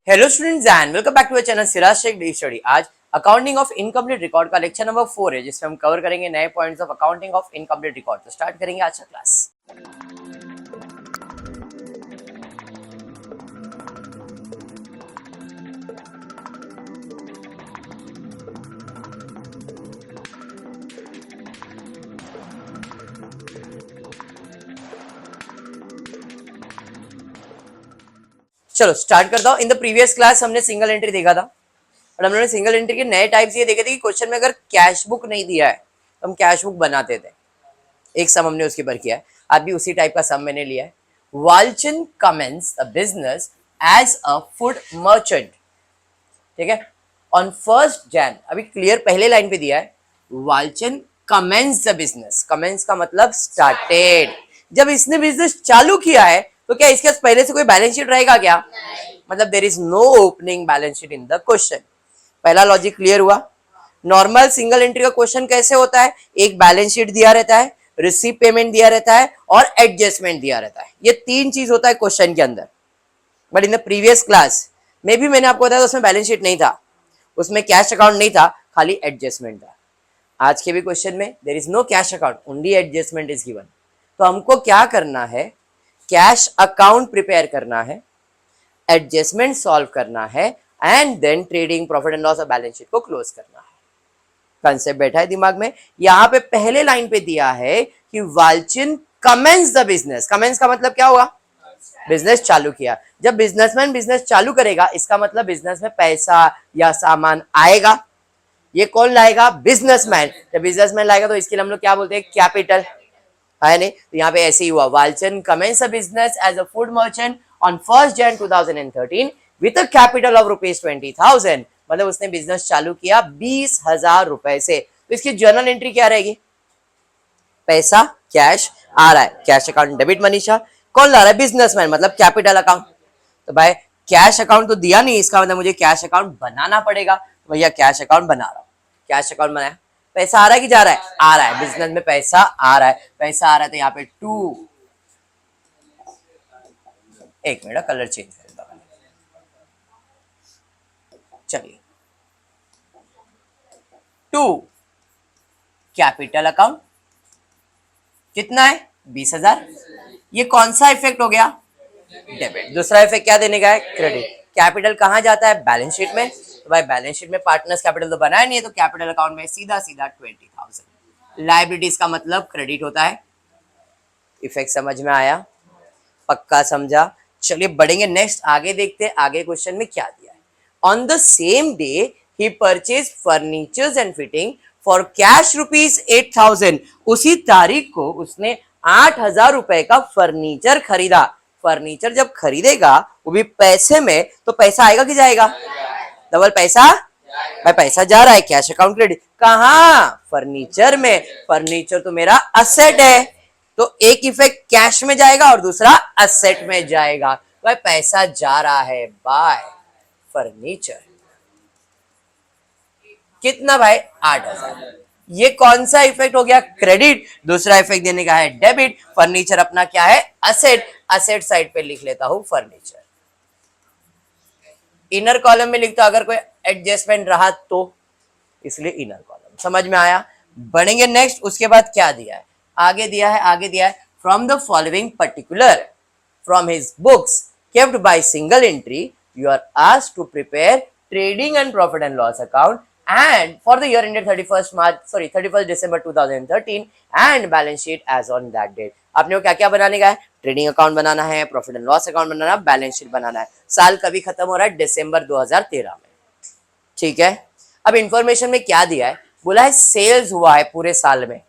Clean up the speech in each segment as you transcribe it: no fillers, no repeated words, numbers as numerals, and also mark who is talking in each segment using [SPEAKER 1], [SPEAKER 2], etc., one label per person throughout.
[SPEAKER 1] Hello students and welcome back to our channel Siraj Shaikh daily study. आज accounting of incomplete record का lecture number 4 है, जिसमें हम cover करेंगे नए points of accounting of incomplete record. तो स्टार्ट करेंगे आज का क्लास। चलो स्टार्ट करता हूं। इन द प्रीवियस क्लास हमने सिंगल एंट्री देखा था और हम लोगों ने सिंगल एंट्री के नए टाइप्स ये देखे थे कि क्वेश्चन में अगर कैश बुक नहीं दिया है तो हम कैश बुक बनाते थे। एक सम हमने उसके ऊपर किया है, आज भी उसी टाइप का सम मैंने लिया है। Walchand commences a business as a food merchant, ठीक है, ऑन 1 Jan। अभी क्लियर पहले लाइन पे दिया है, Walchand commences the business. Commences का मतलब स्टार्टेड। जब इसने बिजनेस चालू किया है तो क्या इसके पहले से कोई बैलेंस शीट रहेगा क्या? मतलब there is no opening balance sheet in the question. पहला लॉजिक क्लियर हुआ। नॉर्मल सिंगल एंट्री का क्वेश्चन कैसे होता है? एक बैलेंस शीट दिया रहता है, रिसीव पेमेंट दिया रहता है और एडजस्टमेंट दिया रहता है। ये तीन चीज होता है क्वेश्चन के अंदर। But in the previous class में भी मैंने आपको बताया उसमें बैलेंस शीट नहीं था, उसमें कैश अकाउंट नहीं था, खाली एडजस्टमेंट था। आज के भी क्वेश्चन में there is no cash account, only adjustment is given. तो हमको क्या करना है? कैश अकाउंट प्रिपेयर करना है, एडजस्टमेंट सॉल्व करना है and then trading profit and loss और बैलेंस शीट को क्लोज करना है। कंसेप्ट बैठा है दिमाग में। यहां पे पहले लाइन पे दिया है कि Walchand commences the business. Commences का मतलब क्या हुआ? बिजनेस चालू किया। जब बिजनेसमैन बिजनेस चालू करेगा इसका मतलब बिजनेस में पैसा या सामान आएगा। ये कौन लाएगा? बिजनेसमैन। जब बिजनेसमैन लाएगा तो इसके लिए हम लोग क्या बोलते हैं? कैपिटल, है नहीं? तो यहाँ पे ऐसे ही हुआ, Walchand commences a business as a food merchant on 1 Jan 2013 with a capital of ₹20,000। मतलब उसने बिजनेस चालू किया 20,000 रुपए से। तो इसकी जर्नल एंट्री क्या रहेगी? पैसा कैश आ रहा है, कैश अकाउंट डेबिट मनीषा। कौन ला रहा है? बिजनेसमैन, मतलब कैपिटल अकाउंट। तो भाई कैश अकाउंट तो दिया नहीं, इसका मतलब मुझे कैश अकाउंट बनाना पड़ेगा। तो भैया कैश अकाउंट बना रहा हूँ। कैश अकाउंट बनाया। पैसा आ रहा है कि जा रहा है? आ रहा है। बिजनेस में पैसा आ रहा है, पैसा आ रहा है तो यहाँ पे 2, एक मिनट कलर चेंज कर देता हूं। चलिए 2 कैपिटल अकाउंट कितना है? 20,000। ये कौन सा इफेक्ट हो गया? डेबिट। दूसरा इफेक्ट क्या देने का है? क्रेडिट। कैपिटल कहां जाता है? बैलेंस शीट में। तो भाई बैलेंस शीट में पार्टनर्स कैपिटल तो बनाया नहीं है, तो कैपिटल अकाउंट में सीधा सीधा 20,000। लायबिलिटीज का मतलब क्रेडिट होता है। इफेक्ट समझ में आया? पक्का समझा? चलिए बढ़ेंगे नेक्स्ट, आगे देखते हैं आगे क्वेश्चन में क्या दिया है। On the same day he purchase furnitures and fitting for cash ₹8,000। उसी तारीख को उसने 8,000 रुपए का फर्नीचर खरीदा। फर्नीचर जब खरीदेगा वो भी पैसे में, तो पैसा आएगा कि जाएगा? डबल पैसा। भाई पैसा जा रहा है, कैश अकाउंट क्रेडिट। कहां? फर्नीचर में। फर्नीचर तो मेरा असेट है, तो एक इफेक्ट कैश में जाएगा और दूसरा असेट में जाएगा। भाई पैसा जा रहा है बाय फर्नीचर। कितना भाई? 8,000। ये कौन सा इफेक्ट हो गया? क्रेडिट। दूसरा इफेक्ट देने का है डेबिट। फर्नीचर अपना क्या है? असेट। असेट साइड पे लिख लेता हूं फर्नीचर। इनर कॉलम में लिखता अगर कोई एडजस्टमेंट रहा तो, इसलिए इनर कॉलम। समझ में आया? बढ़ेंगे नेक्स्ट। उसके बाद क्या दिया है? आगे दिया है, आगे दिया है, from the following particular from his books kept by single entry you are asked to prepare trading and profit and loss account and for the year ended 31st December 2013 and balance sheet as on that date। आपने वो क्या क्या बनाने का है? Trading account बनाना है, profit and loss account बनाना है, balance sheet बनाना है। साल कभी खत्म हो रहा है? दिसंबर 2013 में। ठीक है, अब इंफॉर्मेशन में क्या दिया है? बोला है सेल्स हुआ है पूरे साल में,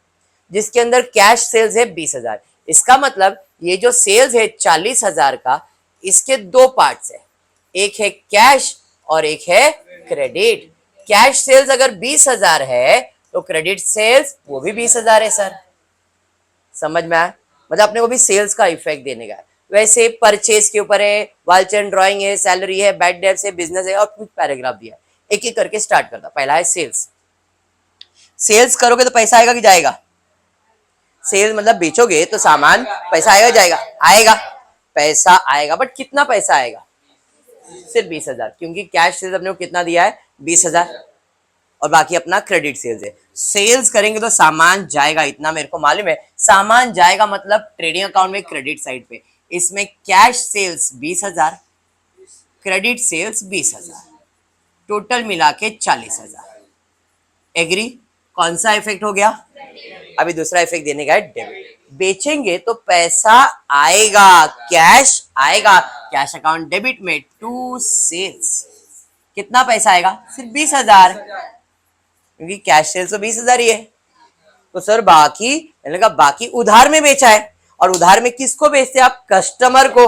[SPEAKER 1] जिसके अंदर कैश सेल्स है 20,000। इसका मतलब ये जो सेल्स है 40,000 का, इसके दो पार्ट्स है, एक है कैश और एक है क्रेडिट। कैश सेल्स अगर 20,000 है तो क्रेडिट सेल्स वो भी 20,000 है सर। समझ में आया? मतलब अपने को भी सेल्स का इफेक्ट देने का है। वैसे परचेज के ऊपर है, वालचंद ड्राइंग है, सैलरी है, बैड डेब्ट्स है, बिजनेस है और कुछ पैराग्राफ दिया है। एक एक करके स्टार्ट करता। पहला है सेल्स। सेल्स करोगे तो पैसा आएगा कि जाएगा? सेल्स मतलब बेचोगे तो सामान, पैसा आएगा जाएगा? आएगा। पैसा आएगा, बट कितना पैसा आएगा? सिर्फ 20,000, क्योंकि कैश सेल्स अपने को कितना दिया है 20,000, और बाकी अपना क्रेडिट सेल्स है। सेल्स करेंगे तो सामान जाएगा, इतना मेरे को मालूम है। सामान जाएगा मतलब ट्रेडिंग अकाउंट में क्रेडिट साइड पे, इसमें cash sales 20,000, credit sales 20,000, total मिला के 40,000। एग्री? कौन सा इफेक्ट हो गया? अभी दूसरा इफेक्ट देने का है डेबिट। बेचेंगे तो पैसा आएगा, कैश आएगा, कैश अकाउंट डेबिट में टू सेल्स। कितना पैसा आएगा? सिर्फ 20,000, क्योंकि कैश सेल्स तो 20,000 ही है। तो सर बाकी, मैंने कहा बाकी उधार में बेचा है, और उधार में किसको बेचते हैं आप? कस्टमर को,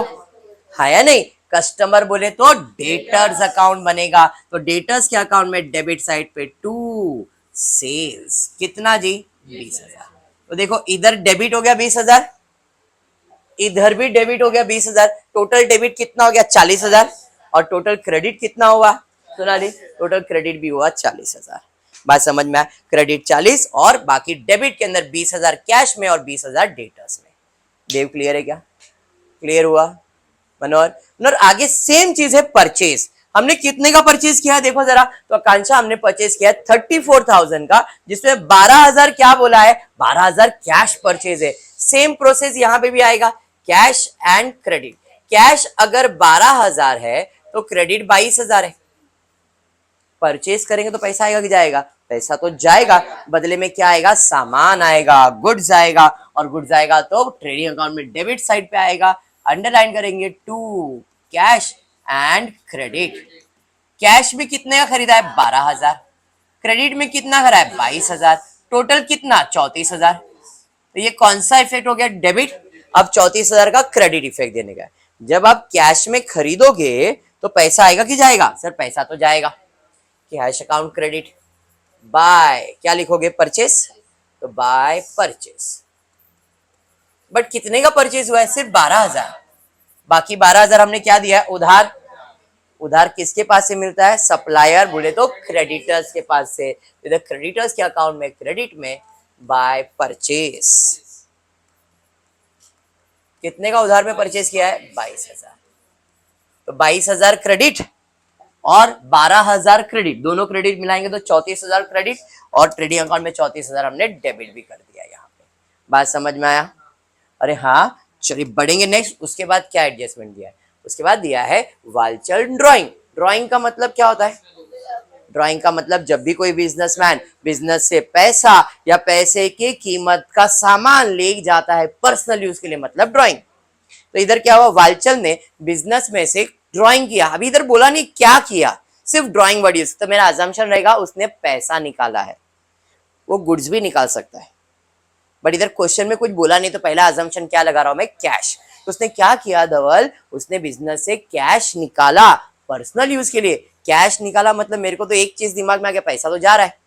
[SPEAKER 1] है या नहीं? कस्टमर बोले तो डेटर्स अकाउंट बनेगा, तो डेटर्स के अकाउंट में डेबिट साइड पे टू सेल्स। कितना जी? 20,000। तो देखो इधर डेबिट हो गया 20,000, इधर भी डेबिट हो गया 20,000, टोटल डेबिट कितना हो गया? 40,000, और टोटल क्रेडिट कितना हुआ सोनाली? टोटल क्रेडिट भी हुआ 40,000। बात समझ में आया? क्रेडिट 40 और बाकी डेबिट के अंदर 20,000 कैश में और 20,000 डेटर्स में। देव क्लियर है क्या? क्लियर हुआ मनोहर? आगे सेम चीज है परचेज। हमने कितने का परचेज किया है देखो जरा, तो आकांक्षा हमने परचेज किया 34,000 का, जिसमें 12,000 क्या बोला है? 12,000 कैश परचेज है। सेम प्रोसेस यहां पे भी आएगा, कैश एंड क्रेडिट। कैश अगर 12,000 है तो क्रेडिट 22,000 है। परचेज करेंगे तो पैसा आएगा कि जाएगा? पैसा तो जाएगा, बदले में क्या आएगा? सामान आएगा, गुड्स आएगा, और गुड्स आएगा तो ट्रेडिंग अकाउंट में डेबिट साइड पे आएगा। अंडरलाइन करेंगे to cash and credit. Cash में कितने का खरीदा है? 12,000, क्रेडिट में कितना खरीदा है? 22,000, टोटल कितना? 34,000। तो ये कौन सा इफेक्ट हो गया? डेबिट। अब 34,000 का क्रेडिट इफेक्ट देने का। जब आप कैश में खरीदोगे तो पैसा आएगा कि जाएगा? सर पैसा तो जाएगा। कैश अकाउंट क्रेडिट बाय क्या लिखोगे? परचेस। तो बाय परचेस। बट कितने का परचेज हुआ है? सिर्फ 12,000। बाकी 12,000 हमने क्या दिया है? उधार। उधार किसके पास से मिलता है? सप्लायर, बोले तो क्रेडिटर्स के पास से। इधर क्रेडिटर्स के अकाउंट में क्रेडिट में बाय परचेस। कितने का उधार में परचेज किया है? 22,000। तो 22,000 क्रेडिट और 12,000 क्रेडिट, दोनों क्रेडिट मिलाएंगे तो 34,000 क्रेडिट, और ट्रेडिंग अकाउंट में 34,000 हमने डेबिट भी कर दिया यहाँ पे। बात समझ में आया? अरे हाँ, चलिए बढ़ेंगे नेक्स्ट। उसके बाद क्या एडजस्टमेंट दिया है? उसके बाद दिया है वालचल ड्राइंग। ड्राइंग का मतलब क्या होता है? ड्राइंग का मतलब जब भी कोई बिजनेसमैन बिजनेस से पैसा या पैसे की कीमत का सामान ले जाता है पर्सनल यूज के लिए, मतलब ड्राइंग। तो इधर क्या हुआ? वालचल ने बिजनेस में से ड्राइंग किया। अभी इधर बोला नहीं क्या किया, सिर्फ ड्राइंग वर्ड यूज। तो मेरा अजम्पशन रहेगा उसने पैसा निकाला है। वो गुड्स भी निकाल सकता है, बट इधर क्वेश्चन में कुछ बोला नहीं, तो पहला अजम्पशन क्या लगा रहा हूं मैं? कैश। तो उसने क्या किया धवल? उसने बिजनेस से कैश निकाला पर्सनल यूज के लिए। कैश निकाला मतलब मेरे को तो एक चीज दिमाग में आ गया, पैसा तो जा रहा है,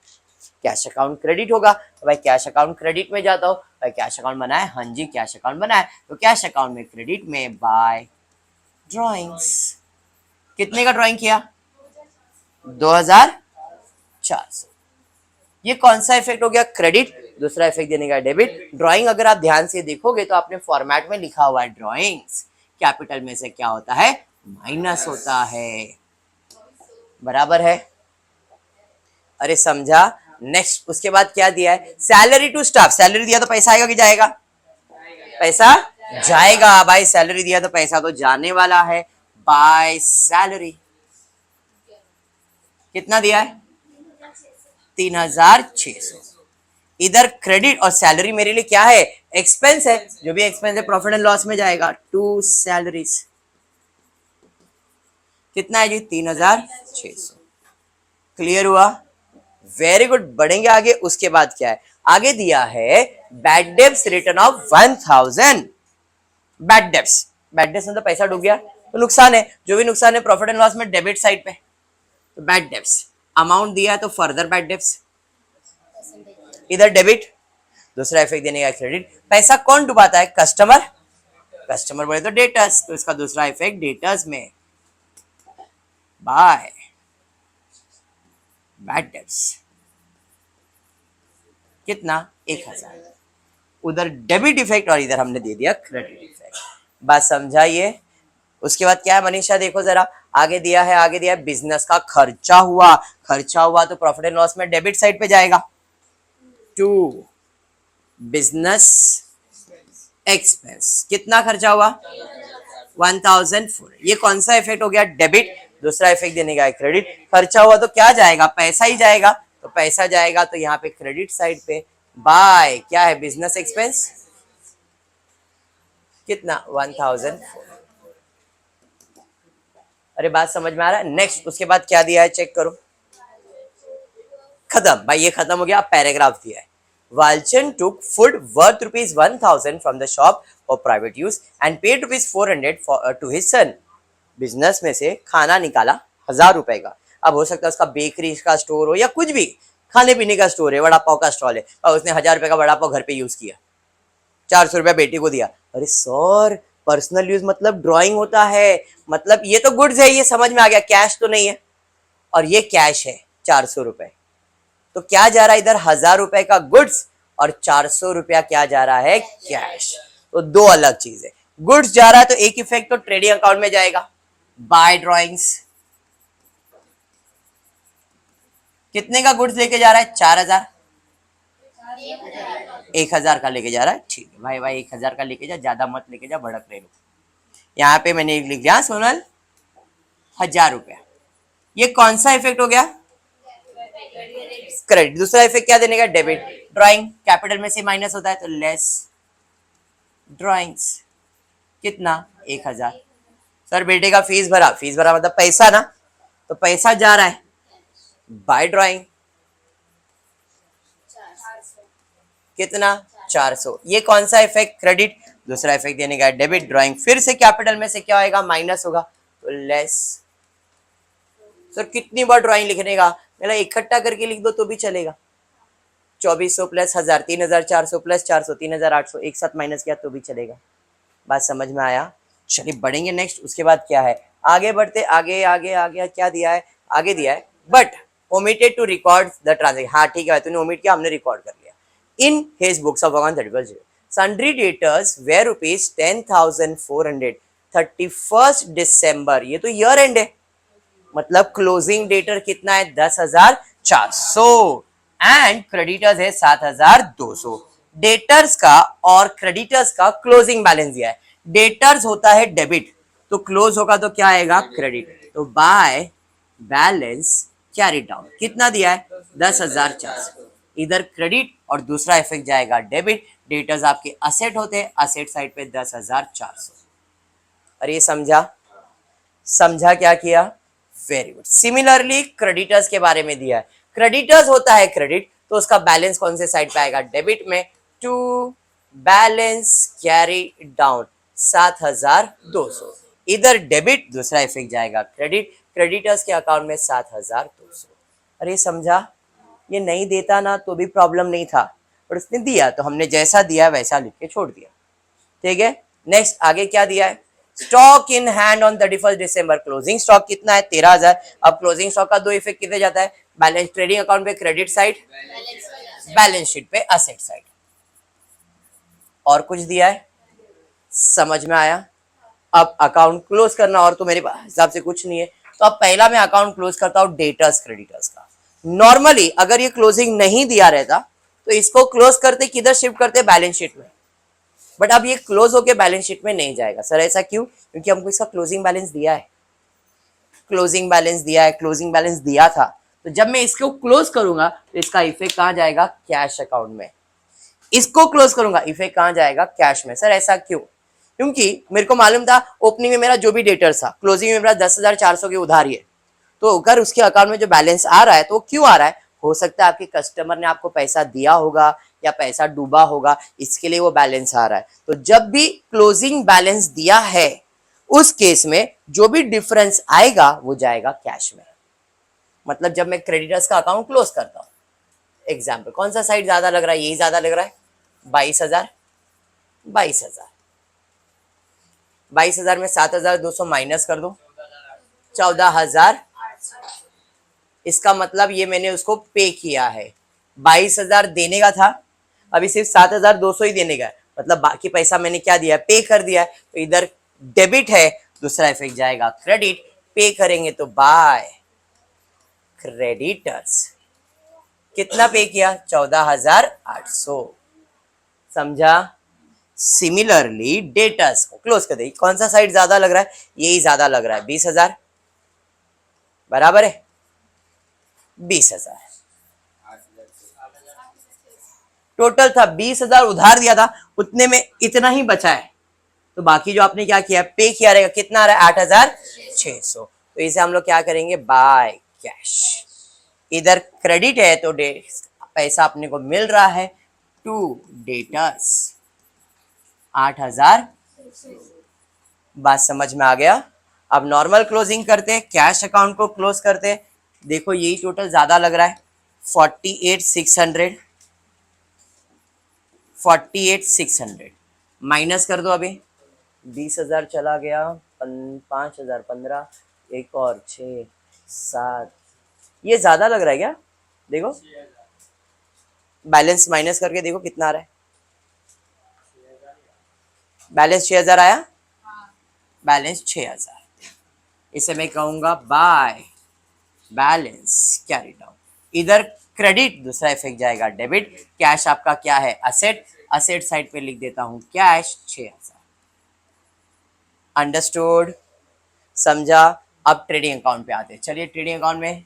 [SPEAKER 1] कैश अकाउंट क्रेडिट होगा। तो भाई कैश अकाउंट क्रेडिट में जाता हूँ। भाई कैश अकाउंट बनाए, हाँ जी कैश अकाउंट बनाए, तो कैश अकाउंट में क्रेडिट में बाय ड्रॉइंग्स। कितने का ड्राइंग किया? 2,400। ये कौन सा इफेक्ट हो गया? क्रेडिट। दूसरा इफेक्ट देने का डेबिट। ड्राइंग अगर आप ध्यान से देखोगे तो आपने फॉर्मेट में लिखा हुआ है ड्राइंग्स, कैपिटल में से क्या होता है? माइनस होता है। बराबर है? अरे समझा? नेक्स्ट उसके बाद क्या दिया है? Salary to staff. सैलरी दिया तो पैसा आएगा कि जाएगा? पैसा जाएगा भाई। सैलरी दिया तो पैसा तो जाने वाला है, बाय सैलरी। कितना दिया है? 3,600। इधर क्रेडिट और सैलरी मेरे लिए क्या है? एक्सपेंस है। जो भी एक्सपेंस है प्रॉफिट एंड लॉस में जाएगा, टू सैलरीज। कितना है जी? 3,600। क्लियर हुआ? Very good. बढ़ेंगे आगे। उसके बाद क्या है? आगे दिया है bad debts return of 1,000। Bad debts, bad debts मतलब पैसा डूब गया तो नुकसान है। जो भी नुकसान है प्रॉफिट एंड लॉस में डेबिट साइड पे, तो बैड डेब्ट्स। अमाउंट दिया है तो फर्दर बैड डेब्ट्स, इधर डेबिट। दूसरा इफेक्ट देने का क्रेडिट। पैसा कौन डुबाता है? कस्टमर। कस्टमर बोले तो डेटर्स, तो इसका दूसरा इफेक्ट डेटर्स में बाय बैड डेब्ट्स। कितना? 1,000। उधर डेबिट इफेक्ट और इधर हमने दे दिया क्रेडिट इफेक्ट। बात समझाइए? उसके बाद क्या है मनीषा? देखो जरा, आगे दिया है बिजनेस का खर्चा हुआ तो प्रॉफिट एंड लॉस में डेबिट साइड पे जाएगा। टू बिजनेस एक्सपेंस, कितना खर्चा हुआ 1004, ये कौन सा इफेक्ट हो गया डेबिट, दूसरा इफेक्ट देने का है क्रेडिट। खर्चा हुआ तो क्या जाएगा, पैसा ही जाएगा, तो पैसा जाएगा तो यहाँ पे क्रेडिट साइड पे बाय क्या है बिजनेस एक्सपेंस, कितना 1004। अरे बात समझ में आ रहा है। नेक्स्ट उसके बाद क्या दिया है चेक करो, खत्म भाई, ये खत्म हो गया। पैराग्राफ दिया है, Walchand took food worth rupees 1000 from the shop for private use and paid rupees 400 to his son. Business में से खाना निकाला 1000 रुपए का। अब हो सकता है उसका बेकरी का स्टोर हो या कुछ भी खाने पीने का स्टोर है, वड़ा पाव का स्टॉल है, और उसने 1000 रुपए का वड़ा पाव घर पे यूज किया, 400 रुपया बेटी को दिया। अरे सर पर्सनल यूज मतलब ड्राइंग होता है, मतलब ये तो गुड्स है, ये समझ में आ गया, कैश तो नहीं है, और ये कैश है 400 रुपए। तो क्या जा रहा है इधर 1000 रुपए का गुड्स और 400 रुपया क्या जा रहा है कैश, तो दो अलग चीज है। गुड्स जा रहा है तो एक इफेक्ट तो ट्रेडिंग अकाउंट में जाएगा, बाय ड्रॉइंग्स। कितने का गुड्स लेके जा रहा है 4000, 1000 का लेके जा रहा है, ठीक है भाई भाई 1000 का लेके जा, ज्यादा मत लेके जा, भड़क रहे लोग। यहाँ पे मैंने लिख दिया सोनल 1000 रुपया। ये कौन सा इफेक्ट हो गया क्रेडिट। दूसरा इफेक्ट क्या देने का डेबिट, ड्राइंग कैपिटल में से माइनस होता है तो लेस ड्राइंग्स, कितना 1000। सर बेटे का फीस भरा मतलब पैसा ना, तो पैसा जा रहा है बाय ड्राइंग, कितना 400। ये कौन सा इफेक्ट क्रेडिट, दूसरा इफेक्ट देने का डेबिट, ड्राइंग फिर से कैपिटल में से क्या होएगा माइनस होगा तो लेस। सर कितनी बार ड्राइंग लिखने का, मेरा इकट्ठा करके लिख दो तो भी चलेगा, 2400 प्लस 1000 3400 प्लस 400 3800, एक साथ माइनस किया तो भी चलेगा। बात समझ में आया। चलिए बढ़ेंगे नेक्स्ट, उसके बाद क्या है, आगे बढ़ते, आगे आगे आगे क्या दिया है, आगे दिया है but omitted to record the transaction. हाँ ठीक है तूने ओमिट किया, हमने रिकॉर्ड कर लिया। In his books of account 31 sundry debtors were rupees 10,400 31 दिसंबर, ये तो ईयर एंड है, मतलब क्लोजिंग डेटर कितना है 10,400 एंड क्रेडिटर्स है 7,200। डेटर्स का और क्रेडिटर्स का क्लोजिंग बैलेंस दिया है, डेटर्स होता है डेबिट तो क्लोज होगा तो क्या आएगा क्रेडिट, तो बाय बैलेंस कैरी डाउन कितना दिया है 10,400, इधर क्रेडिट और दूसरा इफेक्ट जाएगा डेबिट। डेटर्स आपके असेट होते हैं, असेट साइड पे 10,400। अरे ये समझा क्या किया, वेरी गुड। सिमिलरली क्रेडिटर्स के बारे में दिया है, क्रेडिटर्स होता है क्रेडिट तो उसका बैलेंस कौन से साइड पे आएगा डेबिट में, टू बैलेंस कैरी डाउन 7,200, इधर डेबिट दूसरा इफेक्ट जाएगा क्रेडिट, क्रेडिटर्स के अकाउंट में 7,200। अरे समझा, ये नहीं देता ना तो भी प्रॉब्लम नहीं था, पर उसने दिया तो हमने जैसा दिया वैसा लिख के छोड़ दिया, ठीक है। नेक्स्ट आगे क्या दिया है, stock in hand on 31 December, closing stock कितना है 13,000। अब क्लोजिंग स्टॉक का दो इफेक्ट कितने जाता है, बैलेंस ट्रेडिंग अकाउंट पे क्रेडिट साइड, बैलेंस शीट पे असेट साइड। और कुछ दिया है, समझ में आया। अब अकाउंट क्लोज करना और तो मेरे हिसाब से कुछ नहीं है, तो अब पहला मैं अकाउंट क्लोज करता हूं डेटर्स क्रेडिटर्स का। नॉर्मली अगर ये क्लोजिंग नहीं दिया रहता तो इसको क्लोज करते किधर शिफ्ट करते बैलेंस शीट में, बट अब ये क्लोज होके बैलेंस शीट में नहीं जाएगा। सर ऐसा क्यों, क्योंकि हमको इसका क्लोजिंग बैलेंस दिया है, क्लोजिंग बैलेंस दिया था, तो जब मैं इसको क्लोज करूंगा तो इसका इफेक्ट कहां जाएगा कैश अकाउंट में, इसको क्लोज करूंगा इफेक्ट कहां जाएगा कैश में। सर ऐसा क्यों, क्योंकि मेरे को मालूम था ओपनिंग में मेरा जो भी डेटर था, क्लोजिंग में मेरा 10,400 की उधारी है, तो अगर उसके अकाउंट में जो बैलेंस आ रहा है तो क्यों आ रहा है, हो सकता है आपके कस्टमर ने आपको पैसा दिया होगा या पैसा डूबा होगा, इसके लिए वो बैलेंस आ रहा है। तो जब भी क्लोजिंग बैलेंस दिया है उस केस में जो भी डिफरेंस आएगा वो जाएगा कैश में। मतलब जब मैं क्रेडिटर्स का अकाउंट क्लोज करता हूं, एग्जाम्पल कौन सा साइड ज्यादा लग रहा है, यही ज्यादा लग रहा है 22,000 22,000 में 7,200 माइनस कर दो 14,000, इसका मतलब ये मैंने उसको पे किया है, 22,000 देने का था, अभी सिर्फ 7,200 ही देने का है, मतलब बाकी पैसा मैंने क्या दिया पे कर दिया है, तो इधर डेबिट है, दूसरा इफेक्ट जाएगा क्रेडिट, पे करेंगे तो बाय क्रेडिटर्स। कितना पे किया? 14,800। समझा? सिमिलरली डेटर्स को क्लोज कर दे। कौन सा साइड ज्यादा लग रहा है? यही ज्यादा लग रहा है, 20,000 बराबर है 20,000। टोटल था 20,000, उधार दिया था, उतने में इतना ही बचा है, तो बाकी जो आपने क्या किया, पे किया रहेगा, कितना आ रहा है? 8,600। तो इसे हम लोग क्या करेंगे? By cash. इधर क्रेडिट है तो पैसा अपने को मिल रहा है टू डेटर्स 8,000। बात समझ में आ गया? अब नॉर्मल क्लोजिंग करते हैं, कैश अकाउंट को क्लोज करते हैं। देखो यही टोटल ज्यादा लग रहा है, 48,600। 48,600 माइनस कर दो। अभी 20,000 चला गया, 5,000, 15, एक और 6, 7, ये ज्यादा लग रहा है क्या? देखो बैलेंस माइनस करके देखो कितना आ रहा है। बैलेंस 6,000 आया, बैलेंस 6,000। इसे मैं कहूंगा बाय बैलेंस कैरी डाउन। इधर क्रेडिट, दूसरा इफेक्ट जाएगा डेबिट। कैश आपका क्या है? असेट। असेट साइड पे लिख देता हूं कैश 6,000। अंडरस्टूड? समझा? अब ट्रेडिंग अकाउंट पे आते हैं। चलिए ट्रेडिंग अकाउंट में,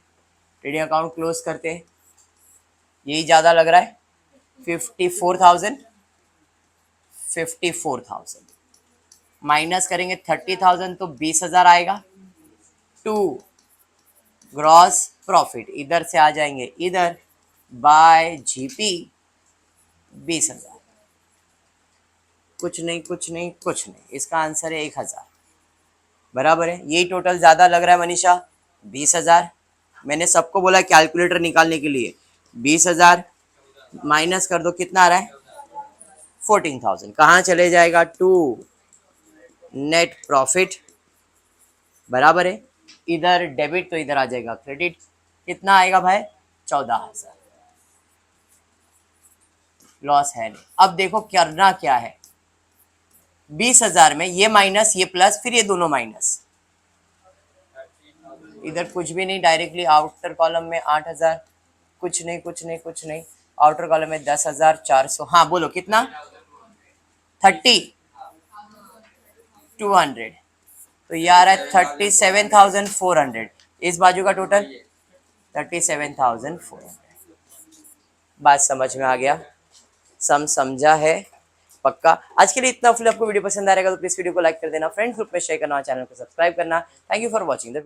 [SPEAKER 1] ट्रेडिंग अकाउंट क्लोज करते हैं। यही ज्यादा लग रहा है, 54,000। 54,000 माइनस करेंगे 30,000 तो 20,000 आएगा। टू ग्रॉस प्रॉफिट, इधर से आ जाएंगे इधर, बाय जीपी 20,000। कुछ नहीं कुछ नहीं कुछ नहीं, इसका आंसर है 1,000 बराबर है। यही टोटल ज्यादा लग रहा है मनीषा, 20,000। मैंने सबको बोला कैलकुलेटर निकालने के लिए। 20,000 माइनस कर दो, कितना आ रहा है? 14,000। कहाँ चले जाएगा? टू नेट प्रॉफिट बराबर है। इधर डेबिट तो इधर आ जाएगा क्रेडिट। कितना आएगा भाई? 14,000। लॉस है नहीं। अब देखो करना क्या है, 20,000 में ये माइनस, ये प्लस, फिर ये दोनों माइनस। इधर कुछ भी नहीं, डायरेक्टली आउटर कॉलम में 8,000, कुछ नहीं कुछ नहीं कुछ नहीं, आउटर कॉलम में 10,400। हाँ बोलो कितना? 30,200। तो ये आ रहा है 37,400। इस बाजू का टोटल 37,400। बात समझ में आ गया? समझा है पक्का? आज के लिए इतना। फिर आपको वीडियो पसंद आएगा तो प्लीज वीडियो को लाइक कर देना, फ्रेंड्स ग्रुप में शेयर करना, चैनल को सब्सक्राइब करना। Thank you for watching the